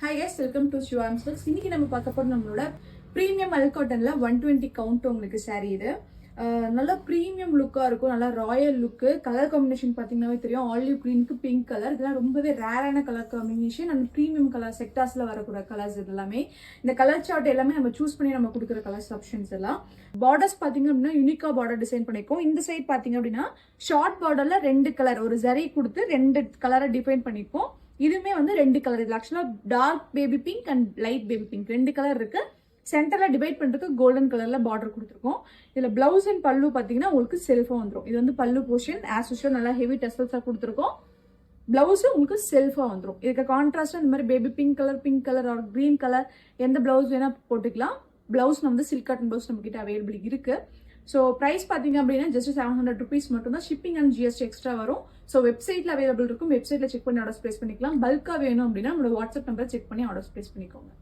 Hi guys, welcome to Shivam Silks. இன்னைக்கு நம்ம பார்க்க போறது நம்மளோட பிரீமியம் அல் காட்டன்ல 120 கவுண்ட் உங்களுக்கு saree இது. நல்ல பிரீமியம் லுக்கா இருக்கும், நல்ல ராயல் லுக். கலர் காம்பினேஷன் பாத்தீங்கன்னாவே தெரியும், ஆலிவ் கிரீனுக்கு பிங்க் கலர். இதெல்லாம் ரொம்பவே ரேரான colour combination and premium colour செக்டார்ஸ்ல வரக்கூடிய கலர்ஸ் இது எல்லாமே. இந்த கலர் சார்ட் எல்லாமே நம்ம சூஸ் பண்ணி நம்ம கொடுக்குற கலர்ஸ் ஆப்ஷன்ஸ் எல்லாம். பார்டர்ஸ் பாத்தீங்க அப்படின்னா யூனிக்கா பார்டர் டிசைன் பண்ணிருக்கோம். இந்த சைட் பாத்தீங்க அப்படின்னா ஷார்ட் பார்டர்ல 2 கலர், ஒரு ஜரி கொடுத்து 2 கலரை டிஃபைன் பண்ணிருக்கோம். இதுமே வந்து 2 கலர். இது ஆக்சுவலா dark baby pink and light baby pink 2 colour இருக்கு. சென்டர்ல டிவைட் பண்றதுக்கு கோல்டன் கலர்ல பார்டர் கொடுத்துருக்கோம். இதுல பிளவுஸ் அண்ட் பல்லு பாத்தீங்கன்னா உங்களுக்கு செல்ஃபா வந்துடும். இது வந்து பல்லு போர்ஷன் ஆஸ் யூஷுவல் நல்லா ஹெவி டெசல்ஸா கொடுத்துருக்கோம். பிளவுஸ் உங்களுக்கு செல்ஃபா வந்துடும். இதுக்கு கான்ட்ராஸ்டா இந்த மாதிரி baby pink colour or green colour எந்த பிளவுஸ் வேணா போட்டுக்கலாம். பிளவுஸ் வந்து சில்க் காட்டன் பிளவுஸ் நம்ம கிட்ட அவைலபிள் இருக்கு. ஸோ ப்ரைஸ் பார்த்தீங்க அப்படின்னா ஜஸ்ட் 700 rupees மட்டும் தான். ஷிப்பிங் அண்ட் ஜிஎஸ்டி எக்ஸ்ட்ரா வரும். ஸோ வெப்சைட்ல அவைலபிள் இருக்கும். வெப்சைட்ல செக் பண்ணி ஆர்டர்ஸ் பிளேஸ் பண்ணிக்கலாம். பல்கா வேணும் அப்படின்னா நம்மளோட வாட்ஸ்அப் நம்பர் செக் பண்ணி ஆர்டர்ஸ் பிளேஸ் பண்ணிக்கோங்க.